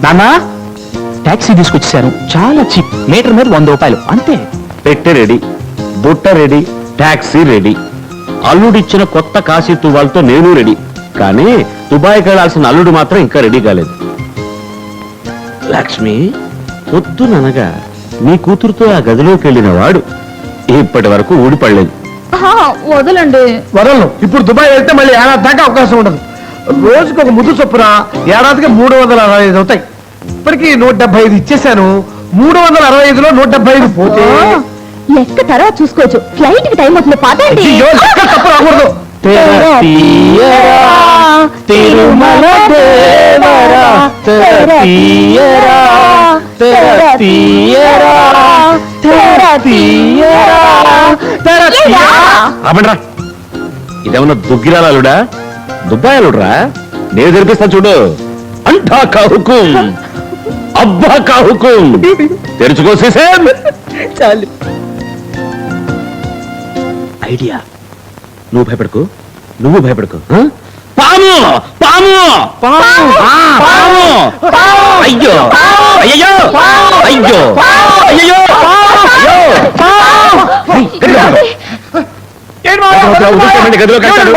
నాన్నా టాక్సీ తీసుకొచ్చేసాను, చాలా cheap, metre మీద 100 రూపాయలు అంతే. పెట్టె రెడీ, బుట్ట రెడీ, టాక్సీ రెడీ. అల్లుడిచ్చిన కొత్త కాశీ తువ్వాలతో నేను రెడీ. కానీ దుబాయ్కి వెళ్లాల్సిన అల్లుడు మాత్రం ఇంకా రెడీ కాలేదు. లక్ష్మి, పొద్దుననగా నీ కూతురుతో ఆ గదిలోకి వెళ్ళిన వాడు ఇప్పటి వరకు ఊడిపడలేదు. వదలండి. వదలను. ఇప్పుడు దుబాయ్ వెళ్తే మళ్ళీ ఏడాది దాకా అవకాశం ఉండదు. రోజుకు ఒక ముద్దు చొప్పున ఏడాదికి 365 అవుతాయి. ఇప్పటికి 175 ఇచ్చేసాను. 365లో 175 పోతే లెక్క తర్వాత చూసుకోవచ్చు. ఫ్లైట్ కి టైం అవుతుంది. పాతండి. అయ్యో, లెక్క తప్పు రాకూడదు. తిరుమల దేవరా తీయరా తీయరా తీయరా. రాబండ్రా, ఇదేమన్నా దుగ్గిరాల అల్లుడా, దుబాయ్ అల్లుడురా. నేను తెరిపిస్తా చూడు. అంటా కాహుకుం, అబ్బా కాహుకుం. తెరుచుకో శ్రీసేన్. చాలు. ఐడియా. నువ్వు భయపడకు, నువ్వు భయపడకు. పాము పాము పాము. అయ్యో అయ్యో అయ్యో అయ్యో గదిలో కట్టాడు.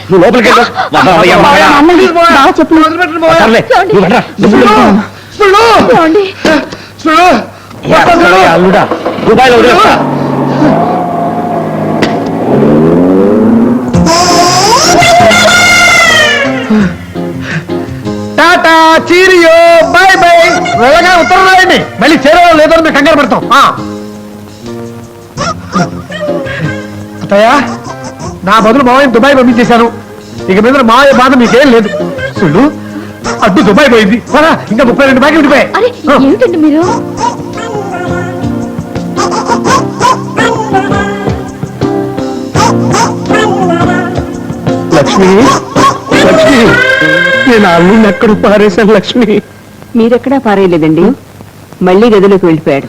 నువ్వు లోపలికి అల్లుడా దుబాయ్లో వదిలేస్తా. Tata cheerio by by. వెళ్ళగా ఉత్తరం రాయండి. మళ్ళీ చేరడం లేదో మేము కంగారు పడతాం. అత్తయ్య, నా బదులు మావయ్య దుబాయ్ పంపించేశాను. ఇక మీద మావయ్య బాధ మీకేం లేదు. చూడు, అడ్డు దుబాయ్ పోయింది. ఇంకా 32 బాకీ ఉండిపోయాయి. ఏమిటండి మీరు? లక్ష్మి, లక్ష్మి, నేను అల్లుని ఎక్కడ పారేశాను లక్ష్మి. మీరెక్కడా పారేయలేదండి, మళ్ళీ గదిలోకి వెళ్ళిపోయాడు.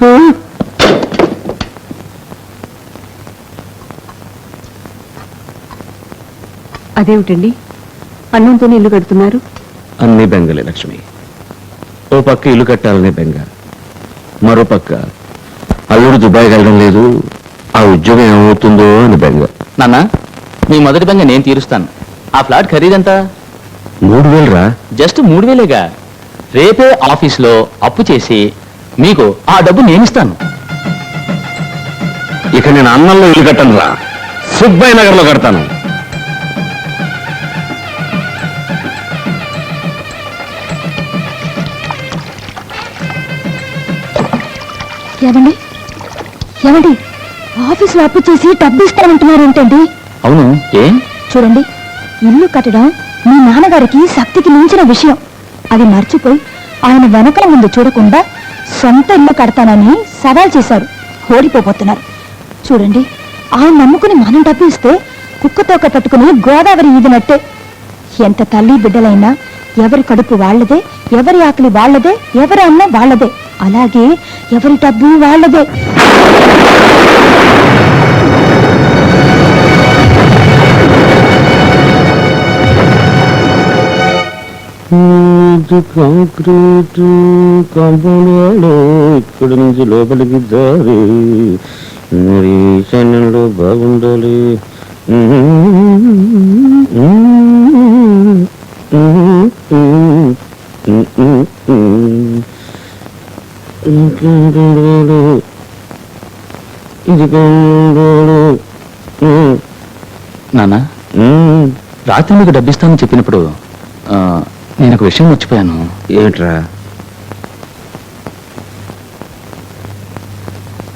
అదేమిటండి, అన్నంతో ఇల్లు కడుతున్నారు? అన్ని బెంగలే లక్ష్మి. ఓ పక్క ఇల్లు కట్టాలనే బెంగ, మరో పక్క అల్లుడు దుబాయ్ వెళ్ళడం లేదు, ఆ ఉద్యోగం ఏమవుతుందో అని బెంగ. నాన్న, మీ మొదటి బెంగ నేను తీరుస్తాను. ఆ ఫ్లాట్ ఖరీదంతా? 3000 రా. జస్ట్ 3000గా. రేపే ఆఫీస్లో అప్పు చేసి మీకు ఆ డబ్బు నేనిస్తాను. ఇక నేను అన్నంలో ఇల్లు కట్టను రా, సుబ్బయ్య నగర్లో కడతాను. ఏమండి ఏమండి, ఆఫీసులో అప్పు చేసి డబ్బు ఇస్తానంటున్నారు ఏంటండి? అవును, ఏం? చూడండి, ఇల్లు కట్టడం మీ నాన్నగారికి శక్తికి మించిన విషయం. అది మర్చిపోయి ఆయన వెనకల ముందు చూడకుండా సొంత ఇల్లు కడతానని సవాల్ చేశారు. ఓడిపోతున్నారు. చూడండి, ఆయన నమ్ముకుని మనం డబ్బు ఇస్తే కుక్కతోక పట్టుకుని గోదావరి ఈదినట్టే. ఎంత తల్లి బిడ్డలైనా ఎవరి కడుపు వాళ్లదే, ఎవరి ఆకలి వాళ్లదే, ఎవరి అన్న వాళ్లదే. అలాగే ఎవరి డబ్బు వాళ్లదే. కాంక్రీట్ కాంపౌండ్ ఇక్కడ నుంచి లోపలికి దారి మరి ఈశాన్యంలో బాగుండాలి. నాన్న, రాత్రి మీకు డబ్బిస్తానని చెప్పినప్పుడు నేను ఒక విషయం మర్చిపోయాను. ఏమిట్రా?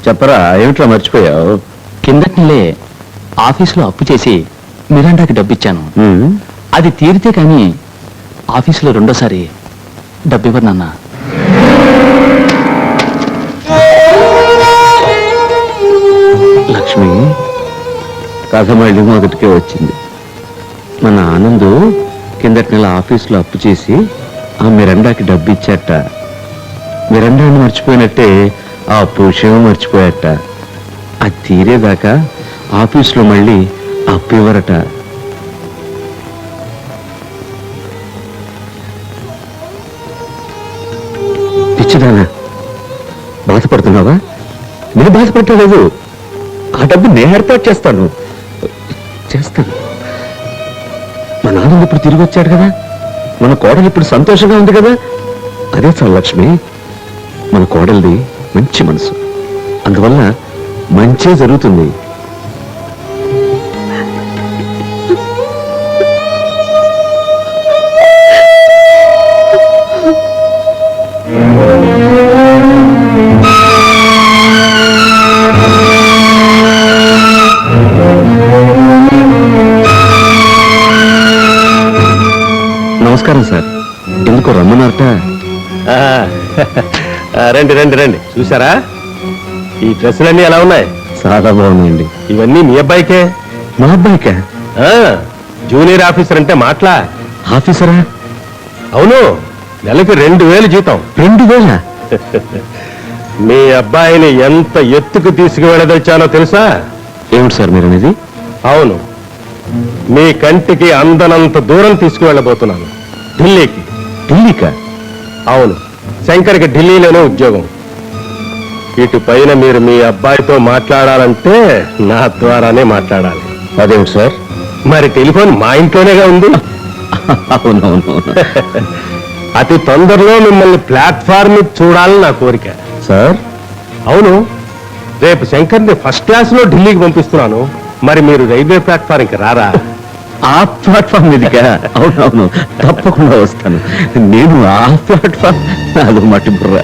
చెప్పరా, ఏమిట్రా మర్చిపోయావు? కిందటి నెలే ఆఫీసులో అప్పు చేసి మిరాండాకి డబ్బిచ్చాను. అది తీరితే కానీ ఆఫీసులో రెండోసారి డబ్బివ్వరు నాన్న. లక్ష్మి, కథ మళ్ళీ మొదటికే వచ్చింది. మన ఆనందు కిందటి నెల ఆఫీసులో అప్పు చేసి ఆ మిరండాకి డబ్బు ఇచ్చాట. మిరండాని మర్చిపోయినట్టే ఆ అప్పు విషయం మర్చిపోయాట. అది తీరేదాకా ఆఫీసులో మళ్ళీ అప్పు ఇవ్వరట. పిచ్చిదానా, బాధపడుతున్నావా? నేను బాధపడలేదు. ఆ డబ్బు నేను ఏర్పాటు చేస్తాను. మా నాన్న ఇప్పుడు తిరిగి వచ్చాడు కదా, మన కోడలు ఇప్పుడు సంతోషంగా ఉంది కదా, అదే చాలు లక్ష్మి. మన కోడలిది మంచి మనసు, అందువల్ల మంచే జరుగుతుంది. నమస్కారం సార్, ఎందుకో రమ్మన్నారట? రండి రండి రండి. చూసారా ఈ డ్రెస్సులన్నీ ఎలా ఉన్నాయి? చాలా బాగున్నాయండి. ఇవన్నీ మీ అబ్బాయికే. మా అబ్బాయికా? ఆ, జూనియర్ ఆఫీసర్ అంటే మాటలా? ఆఫీసరా? అవును, నెలకి 2000 జీతం. 2000? మీ అబ్బాయిని ఎంత ఎత్తుకు తీసుకువెళ్ళదొచ్చానో తెలుసా? ఏమిటి సార్ మీరు అనేది? అవును, మీ కంటికి అందనంత దూరం తీసుకువెళ్ళబోతున్నాను. ఢిల్లీకి. ఢిల్లీకా? అవును, శంకర్కి ఢిల్లీలోనే ఉద్యోగం. ఇటు పైన మీరు మీ అబ్బాయితో మాట్లాడాలంటే నా ద్వారానే మాట్లాడాలి. అదేమిటి సార్? మరి టెలిఫోన్ మా ఇంట్లోనేగా ఉంది. అవునవును అతి తొందరలో మిమ్మల్ని ప్లాట్ఫామ్ చూడాలని నా కోరిక. సార్. అవును, రేపు శంకర్ని ఫస్ట్ క్లాస్ లో ఢిల్లీకి పంపిస్తున్నాను. మరి మీరు రైల్వే ప్లాట్ఫారంకి రారా? ఆ ప్లాట్ఫామ్ మీదికా? అవునవును, తప్పకుండా వస్తాను. నేను ఆ ప్లాట్ఫామ్, అది మట్టి బుర్ర.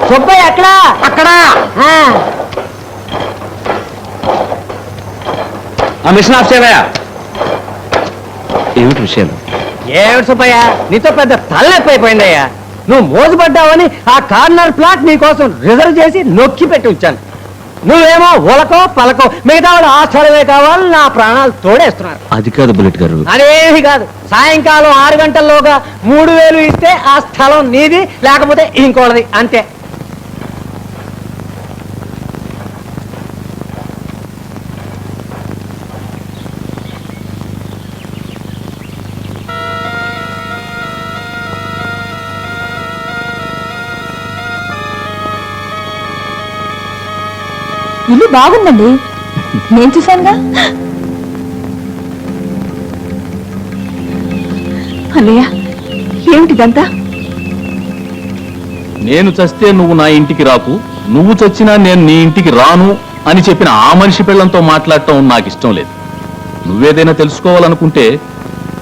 సుబ్బయ్య ఎక్కడా? అక్కడా. ఆ మిషన్ ఆఫ్ చేయవా? ఏమిటి విషయాలు? ఏమిటి సుబ్బయ్య, నీతో పెద్ద తలనొప్పైపోయిందయ్యా. నువ్వు మోసపడ్డావని ఆ కార్నర్ ప్లాట్ నీకోసం రిజర్వ్ చేసి నొక్కి పెట్టి ఉంచాను. నువ్వేమో ఉలకో పలకో, మిగతా వాళ్ళు ఆ స్థలమే కావాలని నా ప్రాణాలు తోడేస్తున్నారు. అది కాదు బుల్లెట్ గారు. అదేమి కాదు, సాయంకాలం 6 గంటల్లోగా 3000 ఇస్తే ఆ స్థలం నీది, లేకపోతే ఇంకోటిది, అంతే. ఇల్లు బాగుందండి, నేను చూశానుగా. అన్నయ్య, ఏమిటిదంతా? నేను చస్తే నువ్వు నా ఇంటికి రాకు, నువ్వు చచ్చినా నేను నీ ఇంటికి రాను అని చెప్పిన ఆ మనిషి పిల్లంతో మాట్లాడటం నాకు ఇష్టం లేదు. నువ్వేదైనా తెలుసుకోవాలనుకుంటే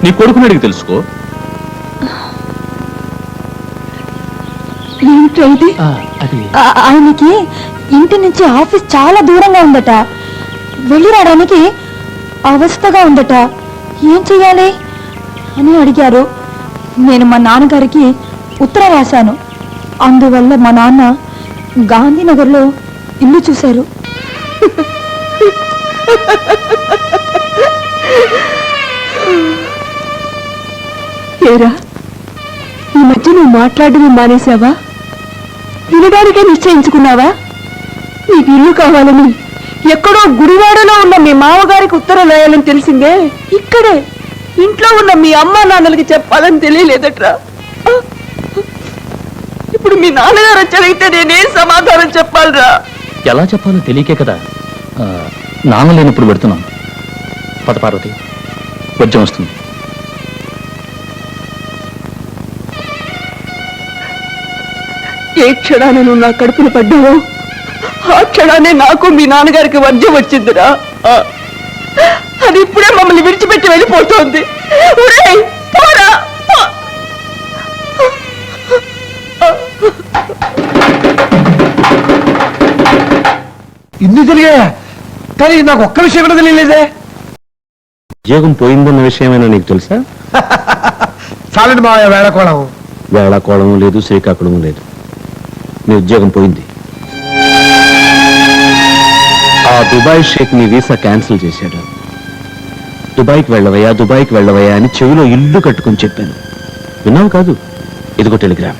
నీ కొడుకుని అడిగి తెలుసుకో. ఏమిటో ఇది? ఆయనకి ఇంటి నుంచి ఆఫీస్ చాలా దూరంగా ఉందట, వెళ్ళి రావడానికి అవస్థగా ఉందట. ఏం చెయ్యాలి అని అడిగారు. నేను మా నాన్నగారికి ఉత్తరం రాశాను. అందువల్ల మా నాన్న గాంధీనగర్లో ఇల్లు చూశారు. ఏరా, ఈ మధ్య నువ్వు మాట్లాడడం మానేశావా? వినడానికే నిశ్చయించుకున్నావా? నీకు ఇల్లు కావాలని ఎక్కడో గుడివాడలో ఉన్న మీ మామగారికి ఉత్తరం రాయాలని తెలిసిందే. ఇక్కడే ఇంట్లో ఉన్న మీ అమ్మా నాన్నలకి చెప్పాలని తెలియలేదట్రా. ఇప్పుడు మీ నాన్నగారు వచ్చారైతే నేనేం సమాధానం చెప్పాలరా? ఎలా చెప్పాలో తెలియకే కదా నాన్న లేనప్పుడు పెడుతున్నాం. పద పార్వతి, వజ్రం వస్తుంది. ఏ క్షణాన్ని నువ్వు నా కడుపున పడ్డావో ఆ క్షణాన్ని నాకు మీ నాన్నగారికి వర్జం వచ్చిందిరా. అది ఇప్పుడే మమ్మల్ని విడిచిపెట్టి వెళ్ళిపోతోంది. ఒరేయ్, పోరా, పో. ఇన్ని తెలియదా? కానీ నాకు ఒక్క విషయం కూడా తెలియలేదే. ఉద్యోగం పోయిందన్న విషయమైనా నీకు తెలుసా? చాలండి మా వేళకోళం. వేళాకోళము లేదు, శ్రీకాకుళము లేదు. నీ ఉద్యోగం పోయింది. ఆ దుబాయ్ షేక్ నీ వీసా క్యాన్సిల్ చేశాడు. దుబాయ్కి వెళ్ళవయ్యా, దుబాయ్కి వెళ్ళవయ్యా అని చెవిలో ఇల్లు కట్టుకుని చెప్పాను. విన్నావు కాదు? ఇదిగో టెలిగ్రామ్.